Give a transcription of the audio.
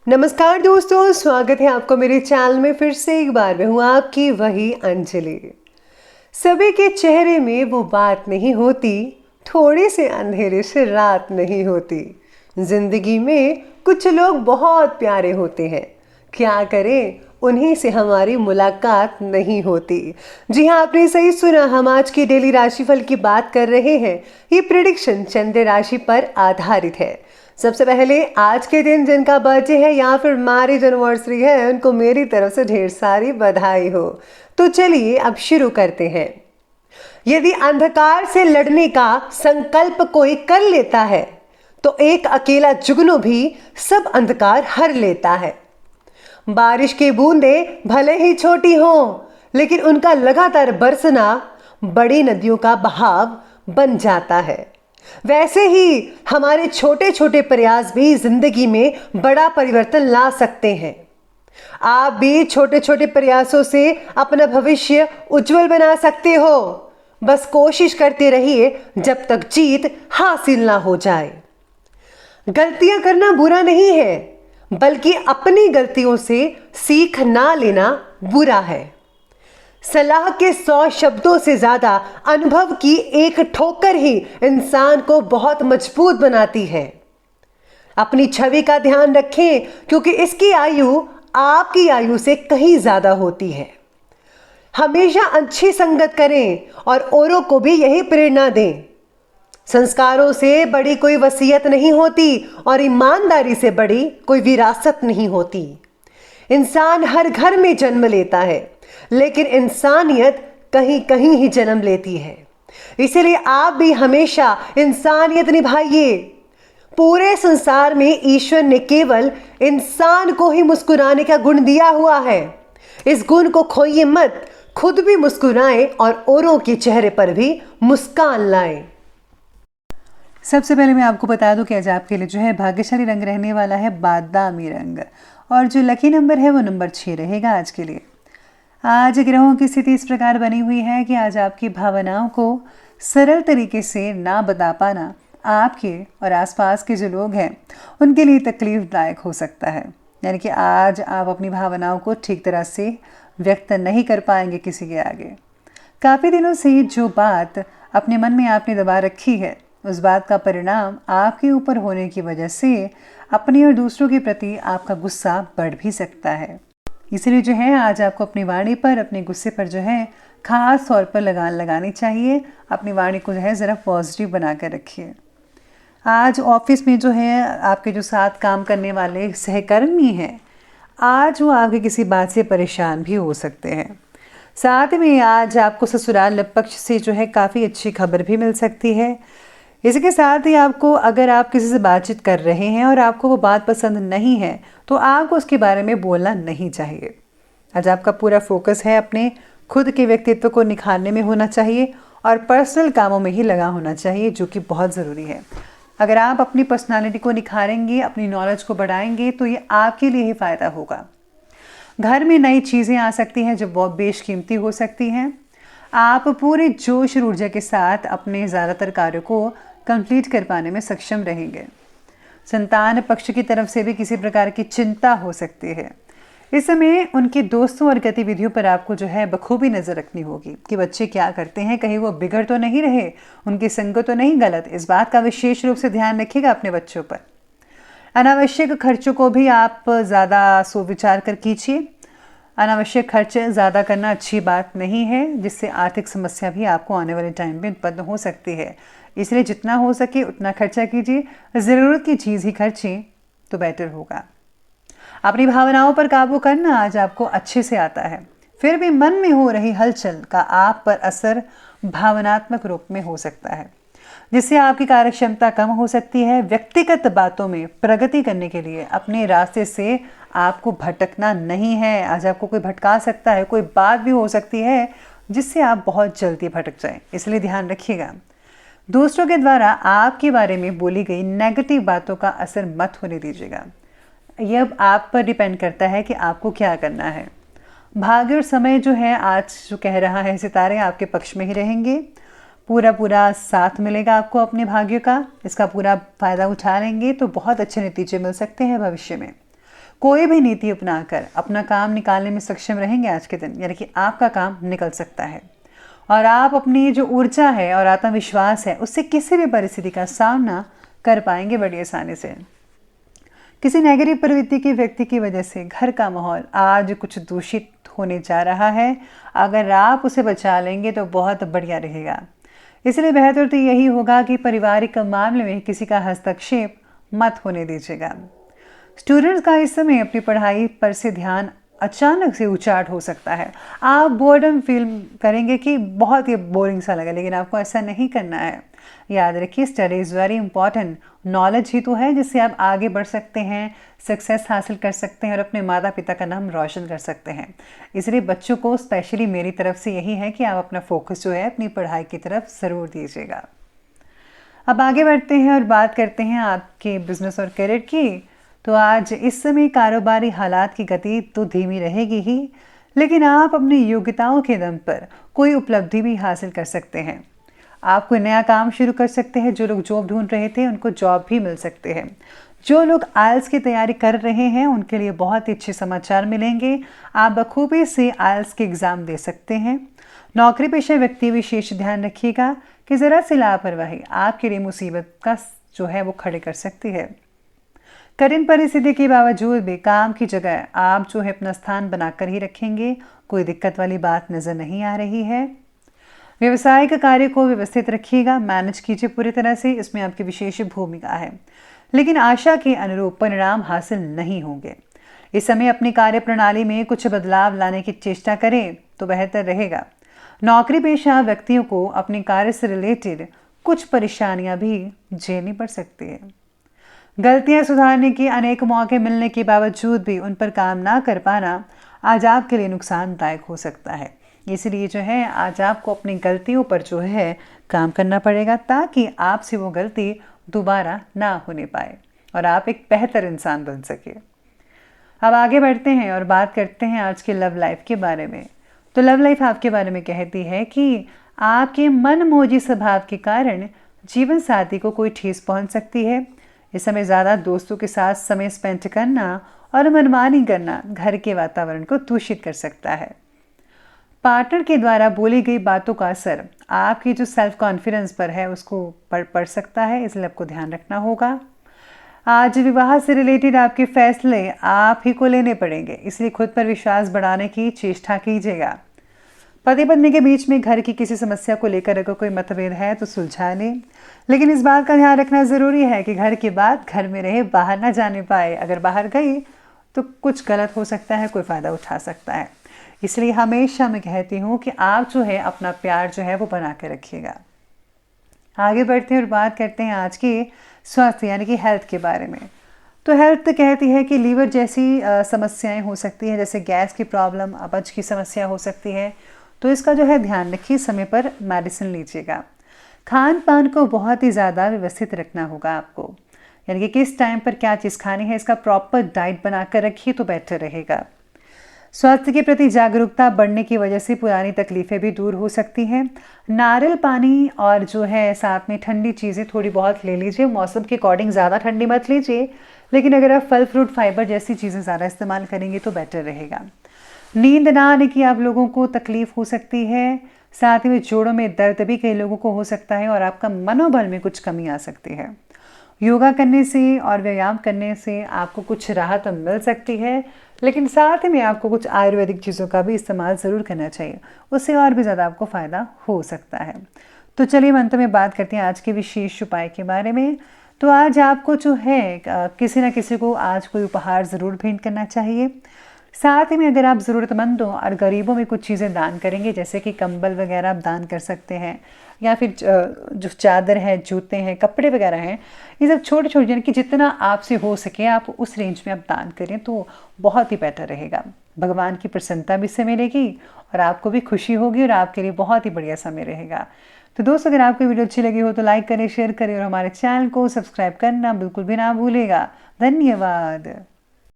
नमस्कार दोस्तों, स्वागत है आपको मेरे चैनल में। फिर से एक बार मैं हूँ आपकी वही अंजलि। सभी के चेहरे में वो बात नहीं होती, थोड़े से अंधेरे से रात नहीं होती। जिंदगी में कुछ लोग बहुत प्यारे होते हैं, क्या करें उन्हीं से हमारी मुलाकात नहीं होती। जी हाँ, आपने सही सुना, हम आज की डेली राशिफल की बात कर रहे हैं। ये प्रेडिक्शन चंद्र राशि पर आधारित है। सबसे पहले आज के दिन जिनका बर्थडे है या फिर मैरिज एनिवर्सरी है, उनको मेरी तरफ से ढेर सारी बधाई हो। तो चलिए अब शुरू करते हैं। यदि अंधकार से लड़ने का संकल्प कोई कर लेता है तो एक अकेला जुगनू भी सब अंधकार हर लेता है। बारिश की बूंदें भले ही छोटी हों, लेकिन उनका लगातार बरसना बड़ी नदियों का बहाव बन जाता है। वैसे ही हमारे छोटे छोटे प्रयास भी जिंदगी में बड़ा परिवर्तन ला सकते हैं। आप भी छोटे छोटे प्रयासों से अपना भविष्य उज्जवल बना सकते हो। बस कोशिश करते रहिए जब तक जीत हासिल ना हो जाए। गलतियां करना बुरा नहीं है, बल्कि अपनी गलतियों से सीख ना लेना बुरा है। सलाह के 100 शब्दों से ज्यादा अनुभव की एक ठोकर ही इंसान को बहुत मजबूत बनाती है। अपनी छवि का ध्यान रखें, क्योंकि इसकी आयु आपकी आयु से कहीं ज्यादा होती है। हमेशा अच्छी संगत करें और औरों को भी यही प्रेरणा दें। संस्कारों से बड़ी कोई वसीयत नहीं होती और ईमानदारी से बड़ी कोई विरासत नहीं होती। इंसान हर घर में जन्म लेता है, लेकिन इंसानियत कहीं कहीं ही जन्म लेती है। इसलिए आप भी हमेशा इंसानियत निभाइए। पूरे संसार में ईश्वर ने केवल इंसान को ही मुस्कुराने का गुण दिया हुआ है। इस गुण को खोइए मत, खुद भी मुस्कुराएं और औरों के चेहरे पर भी मुस्कान लाएं। सबसे पहले मैं आपको बता दूं कि आज आपके लिए जो है भाग्यशाली रंग रहने वाला है बादामी रंग, और जो लकी नंबर है वो नंबर 6 रहेगा आज के लिए। आज ग्रहों की स्थिति इस प्रकार बनी हुई है कि आज आपकी भावनाओं को सरल तरीके से ना बता पाना आपके और आसपास के जो लोग हैं उनके लिए तकलीफदायक हो सकता है। यानी कि आज आप अपनी भावनाओं को ठीक तरह से व्यक्त नहीं कर पाएंगे किसी के आगे। काफ़ी दिनों से जो बात अपने मन में आपने दबा रखी है, उस बात का परिणाम आपके ऊपर होने की वजह से अपने और दूसरों के प्रति आपका गुस्सा बढ़ भी सकता है। इसलिए जो है आज आपको अपनी वाणी पर, अपने गुस्से पर जो है खास तौर पर लगान लगानी चाहिए। अपनी वाणी को जो है ज़रा पॉजिटिव बना कर रखिए। आज ऑफिस में जो है आपके जो साथ काम करने वाले सहकर्मी हैं, आज वो आपके किसी बात से परेशान भी हो सकते हैं। साथ में आज आपको ससुराल पक्ष से जो है काफ़ी अच्छी खबर भी मिल सकती है। इसके साथ ही आपको, अगर आप किसी से बातचीत कर रहे हैं और आपको वो बात पसंद नहीं है, तो आपको उसके बारे में बोलना नहीं चाहिए। आज आपका पूरा फोकस है अपने खुद के व्यक्तित्व को निखारने में होना चाहिए और पर्सनल कामों में ही लगा होना चाहिए, जो कि बहुत ज़रूरी है। अगर आप अपनी पर्सनालिटी को निखारेंगे, अपनी नॉलेज को बढ़ाएंगे, तो ये आपके लिए ही फ़ायदा होगा। घर में नई चीज़ें आ सकती हैं जो बहुत बेशकीमती हो सकती हैं। आप पूरे जोश और ऊर्जा के साथ अपने ज़्यादातर कार्यों को कंप्लीट कर पाने में सक्षम रहेंगे। संतान पक्ष की तरफ से भी किसी प्रकार की चिंता हो सकती है। इस समय उनके दोस्तों और गतिविधियों पर आपको जो है बखूबी नज़र रखनी होगी कि बच्चे क्या करते हैं, कहीं वो बिगड़ तो नहीं रहे, उनकी संगत तो नहीं गलत। इस बात का विशेष रूप से ध्यान रखिएगा अपने बच्चों पर। अनावश्यक खर्चों को भी आप ज़्यादा सोच-विचार कर कीजिए। अनावश्यक खर्च ज़्यादा करना अच्छी बात नहीं है, जिससे आर्थिक समस्या भी आपको आने वाले टाइम में उत्पन्न हो सकती है। इसलिए जितना हो सके उतना खर्चा कीजिए, ज़रूरत की चीज़ ही खर्चें तो बेटर होगा। अपनी भावनाओं पर काबू करना आज आपको अच्छे से आता है। फिर भी मन में हो रही हलचल का आप पर असर भावनात्मक रूप में हो सकता है, जिससे आपकी कार्यक्षमता कम हो सकती है। व्यक्तिगत बातों में प्रगति करने के लिए अपने रास्ते से आपको भटकना नहीं है। आज आपको कोई भटका सकता है, कोई बात भी हो सकती है जिससे आप बहुत जल्दी भटक जाएं, इसलिए ध्यान रखिएगा। दूसरों के द्वारा आपके बारे में बोली गई नेगेटिव बातों का असर मत होने दीजिएगा। यह अब आप पर डिपेंड करता है कि आपको क्या करना है। भाग्य और समय जो है आज जो कह रहा है, सितारे आपके पक्ष में ही रहेंगे। पूरा साथ मिलेगा आपको अपने भाग्य का। इसका पूरा फ़ायदा उठा लेंगे तो बहुत अच्छे नतीजे मिल सकते हैं भविष्य में। कोई भी नीति अपनाकर अपना काम निकालने में सक्षम रहेंगे आज के दिन, यानी कि आपका काम निकल सकता है और आप अपनी जो ऊर्जा है और आत्मविश्वास है उससे किसी भी परिस्थिति का सामना कर पाएंगे बड़ी आसानी से। किसी नेगेटिव प्रवृत्ति के व्यक्ति की वजह से घर का माहौल आज कुछ दूषित होने जा रहा है। अगर आप उसे बचा लेंगे तो बहुत बढ़िया रहेगा। इसलिए बेहतर तो यही होगा कि पारिवारिक मामले में किसी का हस्तक्षेप मत होने दीजिएगा। स्टूडेंट्स का इस समय अपनी पढ़ाई पर से ध्यान अचानक से उचाट हो सकता है। आप बोर्डम फील करेंगे कि बहुत ही बोरिंग सा लगा, लेकिन आपको ऐसा नहीं करना है। याद रखिए, study is very important. Knowledge ही तो है जिससे आप आगे बढ़ सकते हैं, सक्सेस हासिल कर सकते हैं और अपने माता पिता का नाम रोशन कर सकते हैं। इसलिए बच्चों को स्पेशली मेरी तरफ से यही है कि आप अपना फोकस जो है अपनी पढ़ाई की तरफ ज़रूर दीजिएगा। अब आगे बढ़ते हैं और बात करते हैं आपके बिजनेस और करियर की। तो आज इस समय कारोबारी हालात की गति तो धीमी रहेगी ही, लेकिन आप अपनी योग्यताओं के दम पर कोई उपलब्धि भी हासिल कर सकते हैं। आप कोई नया काम शुरू कर सकते हैं। जो लोग जॉब ढूंढ रहे थे उनको जॉब भी मिल सकते हैं। जो लोग आइल्स की तैयारी कर रहे हैं उनके लिए बहुत ही अच्छे समाचार मिलेंगे। आप बखूबी से आइल्स के एग्ज़ाम दे सकते हैं। नौकरी पेशा व्यक्ति विशेष ध्यान रखिएगा कि ज़रा सी लापरवाही आपके लिए मुसीबत का जो है वो खड़े कर सकती है। कठिन परिस्थिति के बावजूद भी काम की जगह आप जो है अपना स्थान बनाकर ही रखेंगे। कोई दिक्कत वाली बात नज़र नहीं आ रही है। व्यवसायिक कार्य को व्यवस्थित रखिएगा, मैनेज कीजिए पूरी तरह से। इसमें आपकी विशेष भूमिका है, लेकिन आशा के अनुरूप परिणाम हासिल नहीं होंगे। इस समय अपनी कार्य प्रणाली में कुछ बदलाव लाने की चेष्टा करें तो बेहतर रहेगा। नौकरी पेशा व्यक्तियों को अपने कार्य से रिलेटेड कुछ परेशानियां भी झेलनी पड़ सकती है। गलतियां सुधारने के अनेक मौके मिलने के बावजूद भी उन पर काम ना कर पाना आज आपके लिए नुकसानदायक हो सकता है। इसलिए जो है आज आपको अपनी गलतियों पर जो है काम करना पड़ेगा, ताकि आपसे वो गलती दोबारा ना होने पाए और आप एक बेहतर इंसान बन सके। अब आगे बढ़ते हैं और बात करते हैं आज के लव लाइफ के बारे में। तो लव लाइफ आपके बारे में कहती है कि आपके मनमोजी स्वभाव के कारण जीवन साथी को कोई ठेस पहुंच सकती है। इस समय ज़्यादा दोस्तों के साथ समय स्पेंड करना और मनमानी करना घर के वातावरण को दूषित कर सकता है। पार्टनर के द्वारा बोली गई बातों का असर आपकी जो सेल्फ कॉन्फिडेंस पर है उसको पड़ सकता है, इसलिए आपको ध्यान रखना होगा। आज विवाह से रिलेटेड आपके फैसले आप ही को लेने पड़ेंगे, इसलिए खुद पर विश्वास बढ़ाने की चेष्टा कीजिएगा। पति पत्नी के बीच में घर की किसी समस्या को लेकर अगर कोई मतभेद है तो सुलझा लें, लेकिन इस बात का ध्यान रखना ज़रूरी है कि घर की बात घर में रहे, बाहर ना जाने पाए। अगर बाहर गई तो कुछ गलत हो सकता है, कोई फ़ायदा उठा सकता है। इसलिए हमेशा मैं कहती हूँ कि आप जो है अपना प्यार जो है वो बना के रखिएगा। आगे बढ़ते हैं और बात करते हैं आज की स्वास्थ्य यानी कि हेल्थ के बारे में। तो हेल्थ कहती है कि लीवर जैसी समस्याएं हो सकती हैं, जैसे गैस की प्रॉब्लम, अपच की समस्या हो सकती है। तो इसका जो है ध्यान रखिए, समय पर मेडिसिन लीजिएगा। खान पान को बहुत ही ज़्यादा व्यवस्थित रखना होगा आपको, यानी कि किस टाइम पर क्या चीज़ खानी है इसका प्रॉपर डाइट बना कर रखिए तो बेटर रहेगा। स्वास्थ्य के प्रति जागरूकता बढ़ने की वजह से पुरानी तकलीफ़ें भी दूर हो सकती हैं। नारियल पानी और जो है साथ में ठंडी चीज़ें थोड़ी बहुत ले लीजिए। मौसम के अकॉर्डिंग ज़्यादा ठंडी मत लीजिए, लेकिन अगर आप फल फ्रूट फाइबर जैसी चीज़ें ज़्यादा इस्तेमाल करेंगे तो बेटर रहेगा। नींद ना आने की आप लोगों को तकलीफ़ हो सकती है, साथ ही में जोड़ों में दर्द भी कई लोगों को हो सकता है और आपका मनोबल में कुछ कमी आ सकती है। योगा करने से और व्यायाम करने से आपको कुछ राहत मिल सकती है, लेकिन साथ में आपको कुछ आयुर्वेदिक चीज़ों का भी इस्तेमाल ज़रूर करना चाहिए, उससे और भी ज़्यादा आपको फ़ायदा हो सकता है। तो चलिए अंत में बात करते हैं आज के विशेष उपाय के बारे में। तो आज आपको जो है किसी न किसी को आज कोई उपहार ज़रूर भेंट करना चाहिए। साथ ही में अगर आप ज़रूरतमंदों और गरीबों में कुछ चीज़ें दान करेंगे, जैसे कि कंबल वगैरह आप दान कर सकते हैं, या फिर जो चादर है, जूते हैं, कपड़े वगैरह हैं, ये सब छोटे छोटे यानी कि जितना आपसे हो सके आप उस रेंज में आप दान करें तो बहुत ही बेटर रहेगा। भगवान की प्रसन्नता भी इससे मिलेगी और आपको भी खुशी होगी और आपके लिए बहुत ही बढ़िया समय रहेगा। तो दोस्तों, अगर आपको वीडियो अच्छी लगी हो तो लाइक करें, शेयर करें और हमारे चैनल को सब्सक्राइब करना बिल्कुल भी ना भूलेगा। धन्यवाद।